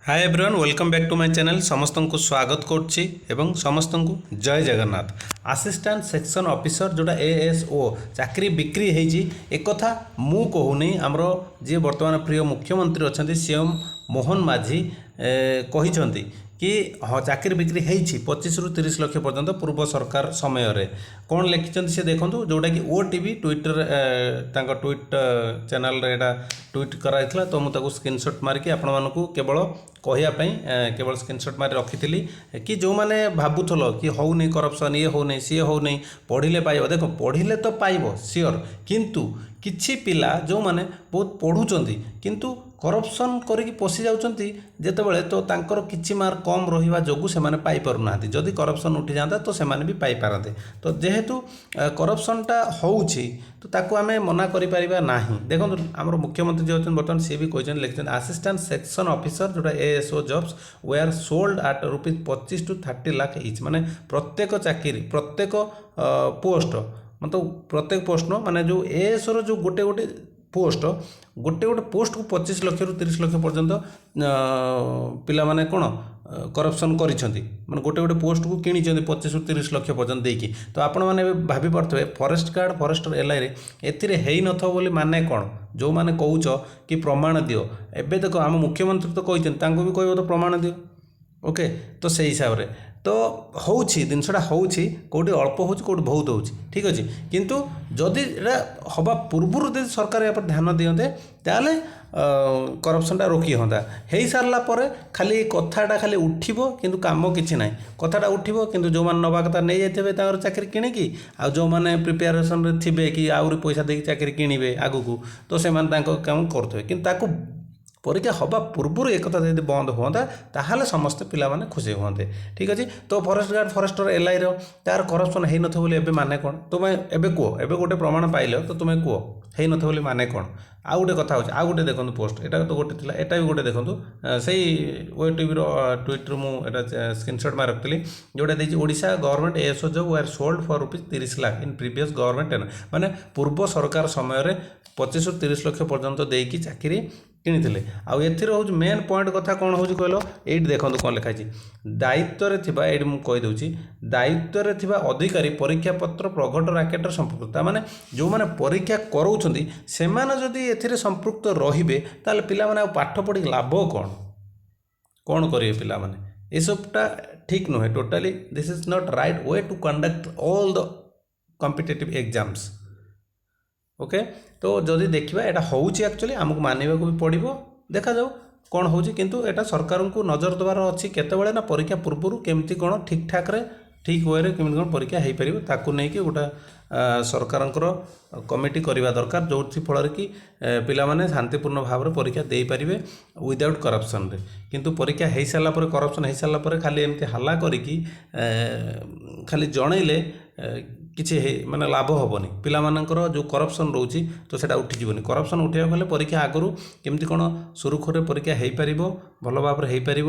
Hi everyone welcome back to my channel समस्त को स्वागत करुच्ची एवं समस्त को जय जगन्नाथ। असिस्टेंट सेक्शन ऑफिसर जोटा एएसओ चाकरी बिक्री होती एक कथा मु कहूनी आमर जी वर्तमान प्रिय मुख्यमंत्री अच्छा सीएम मोहन माझी कहते कि हाँ चाकरी बिक्री होती 25 ରୁ 30 लक्ष पर्यंत पूर्व सरकार समय कौन लिखिं सी देखूँ जोटा कि ओटीवी ट्विटर ट्वीट चैनल रे ट्वीट कराइला तो मुझे स्क्रीनशॉट मारिकी आपण मानू केवल कहवाई केवल स्क्रीनशॉट मारी रखी कि जो मैंने भावुल कि हो नहीं करप्शन ये हो नहीं सी हो नहीं पढ़िले पाइब देख पढ़िले तो पाइब सियोर किंतु किछि पिला जो माने बहुत पढ़ुचंती किंतु करप्शन करिकी पशि जाउचंती जेतेबेले तो तांकर किछि मार्क कम रहिबा जोगु से माने पाई पारु नाथि जदि करप्शन उठी जाता तो से माने भी पाई पारते तो जेहेतु करप्शनटा होउछि तो ताकू आमे मना करि परिबा नाही। देखो हमर मुख्यमंत्री जे होचन बर्तमान से भी कहचन लिखचन असिस्टेंट सेक्शन ऑफिसर जोटा ASO jobs were sold at ₹25 to 30 lakh each माने प्रत्येक चाकरी प्रत्येक पोस्ट मतलब प्रत्येक पोस्ट न माने जो एएसओ जो गोटे गोटे पोस्ट को 25 लक्ष ରୁ 30 लक्ष पर्यंत पिला माने कोन करप्शन करिसेंती माने गोटे गोटे पोस्ट को किनी 25 ରୁ 30 लक्ष पर्यंत देकी तो आपण माने भाबी पड़थबे फॉरेस्ट गार्ड फॉरेस्टर एलआई रे एथिरे हेई नथो बोली माने कोन जो माने कहूच कि प्रमाण दियो एबे देखो हम मुख्यमंत्री तो कहिसें तांको भी कहबो तो प्रमाण दियो ओके तो से हिसाब रे तो होउछि जिनसटा होउछि कोडी अल्प होउछि कोडी बहुत होउछि ठीक अछि किंतु जदि एटा हबा पूर्वरु जदि सरकार या पर ध्यान दियंते ताले करप्शनटा रोकी होता हेई सारला परे खाली कथाटा खाली उठिबो किंतु काम किछि नाही कथाटा उठिबो किंतु जो मान नबा कथा नै जाइथिबे तार चाकरी किनिकी आ जो माने प्रिपरेशन रे थिबे कि आउरी पैसा देकी चाकरी किनिबे आगुकू तो से मान तांको काम करथबे किंतु ताकू परीक्षा हवा पूर्व एक यदि बंद हुआ ताहले समस्त पिला माने खुशी हुए ठीक अच्छे तो फॉरेस्ट गार्ड फॉरेस्टर एलआई तार करप्शन है न बोली एबे माने कौन तुम्हें एबे कह एबे गोटे प्रमाण पाइल तो तुम्हें कह है न बोली माने कौन आउ गोटे कथा हो आउ गोटे देखो पोस्ट एटा तो गोटे थिला एटा भी गोटे देखो से ओटीवी ट्वीट रू मुझे स्क्रीनशॉट मार रखी जोटा देखिए Odisha government ASO job were sold for ₹30 lakh in previous government माने पूर्व सरकार समय 25 ରୁ 30 लक्ष पर्यंत देकी चाकरी किनी आउ एथिर हूँ मेन पॉइंट कथा कौन हो कहल ये देखो कौन लिखाई दायित्व थी ये मुझे दायित्व थी अधिकारी परीक्षा पत्र प्रघट राकेटर संपृक्त माने जो मैंने परीक्षा कराउछंती सेमाने जदि एथिरे संपृक्त रहिबे ताले पिला माने पाठ पढ़ी लाभ कौन कौन करिवे पिला माने ए सबटा ठीक नुहे totally this is not right way to conduct all the competitive exams okay तो जदि देखा यहाँ होची एक्चुअली आमको मानवा भी पड़ो देखा जाऊ कौन हो किंतु एटा सरकार को नजर देवार अच्छी केतबेले ना परीक्षा पूर्व केमती कौन ठीक ठाक रे ठीक वे केमती कौन परीक्षा हो पार ताकू नहीं कि गोटा सरकार कमिटी करवा दरकार जो फल कि पिला माने शांतिपूर्ण भाव में परीक्षा दे पारे विदाउट करप्शन रे किंतु परीक्षा हो सारा करप्शन हो सारा खाली एमती हल्ला करिकी खाली जनइले किसी माने लाभ हेनी पिला मानकर जो करप्शन रोची तो सेटा उठीजनी करप्शन उठा गले परीक्षा आगु केमती कौन सुरुखुरे परीक्षा हो पार भल भाव में हो पार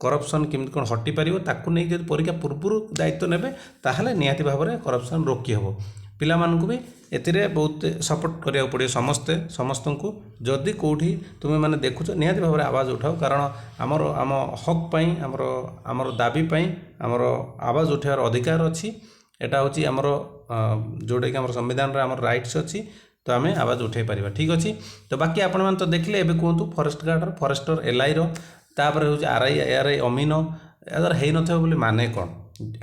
करप्शन केमती कौन हटि पार ताकू नहीं जब परीक्षा पूर्व दायित्व नेबे ताहले निहाती भाव में करप्शन रोकी हेब पिला मानकु भी एतिरे बहुत सपोर्ट करिया पड़े समस्ते समस्त को जदि कौटी तुम्हें माने देखुच निहाती भाव में आवाज उठाओ कारण आमर आम हक पाई आमर दाबी पाई आमर आवाज उठार अधिकार अच्छी एटा हूँ आमर जोटा कि आम संविधान रे आमर राइट्स अच्छी तो आम आवाज उठे पारिबा ठीक अच्छे तो बाकी आपण मैंने तो देखले एबे कहतु फॉरेस्ट गार्ड फॉरेस्टर एलआई तापर हूँ आरआई एआरआई अमीन यार है न बोली माने कौन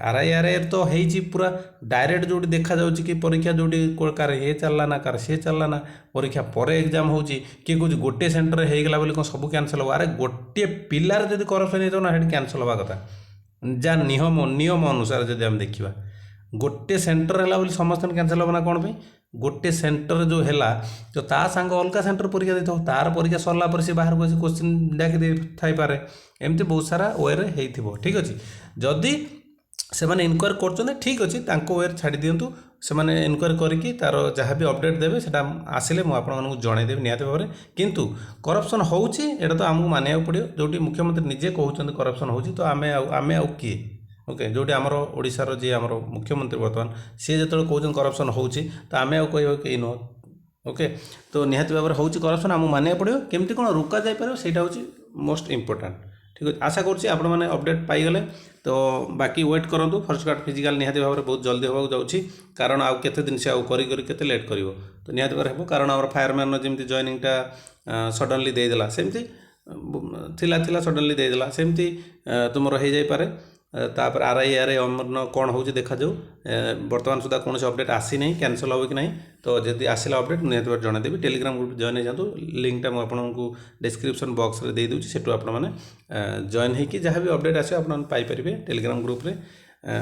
आरआई एआरआई तो है पूरा डायरेक्ट जो देखा जाऊँगी कि परीक्षा जो कार ये चलला ना कार सी चलला ना परीक्षा पर एग्जाम हो किए कौन गोटे सेन्टर होगा बोली कौन सब कैनसल हो अरे गोटे पिलार जब करप्शन हो ना कैनसल हवा कथा जहाँ नियम अनुसार जब आम देखा गोटे सेंटर है बोली समस्त कैनसल होना कौन पे गोटे सेंटर जो है तो ता सांग अलग सेंटर परीक्षा दे तार परीक्षा सरला पर से बाहर को क्वेश्चन डाक थाईपे एमती बहुत सारा वे हो ठीक अच्छे जदि से इनक्वारी कर ठीक अच्छे वे छाड़ी दिंतु से इनक्वारी करके तार जहाँ भी अपडेट देवे से आसिले मुझे आपको जनईदेवी निहत भाव में किंतु करप्शन होची एटा तो आमको मानिया पड़ो जो मुख्यमंत्री निजे कहते करप्शन होची तो आमे आउ किए ओके जोटी आमर ओडिशार जी आमर मुख्यमंत्री बर्तमान सी जो कहते करप्शन होची तो आमे आउ कह कहीं नुह ओके तो निहत भाव में होची करप्शन आमको मानिया पड़ो केमती कौन रोका जापर से मोस्ट इम्पोर्टाट ठीक अच्छे आशा करुँच आपण मैंने अपडेट पाईगले तो बाकी वेट करूँ फॉरेस्ट गार्ड फिजिकल निहाती भाव में बहुत जल्दी होगा जाऊँगी कारण आउ केते दिन से आउ करी लेट कर तो निहाती भाव हो कारण आम फायरमैन जमी जॉइनिंगटा सडनली देदेला सेमती थिला सडनली देदेला सेमती तुम हो जाए तापर आरआईआर अमर कौन हो देखा जाऊ बर्तमान सुधा कौन अपडेट आसी नहीं कैंसल हो कि नहीं तो जब आसला अपडेट निहत जनईदेवी टेलीग्राम ग्रुप जॉइन हो जातु लिंकटा मुझे डिस्क्रिप्शन बॉक्स में देदेवि से जॉइन होगी जहाँ भी अपडेट आसे आपरे टेलीग्राम ग्रुप रे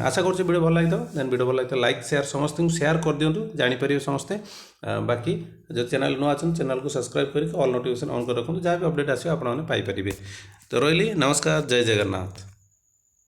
आशा करुँच वीडियो भल लगी देन वीडियो भल लगी लाइक शेयर समस्त शेयर कर दिंतु जापर समस्ते बाकी जो चैनल नुआ अच्छे चैनल को सब्सक्राइब करके ऑल नोटिफिकेशन ऑन कर रखुँ जहाँ भी अपडेट आसो आपने तो रही नमस्कार जय जगन्नाथ।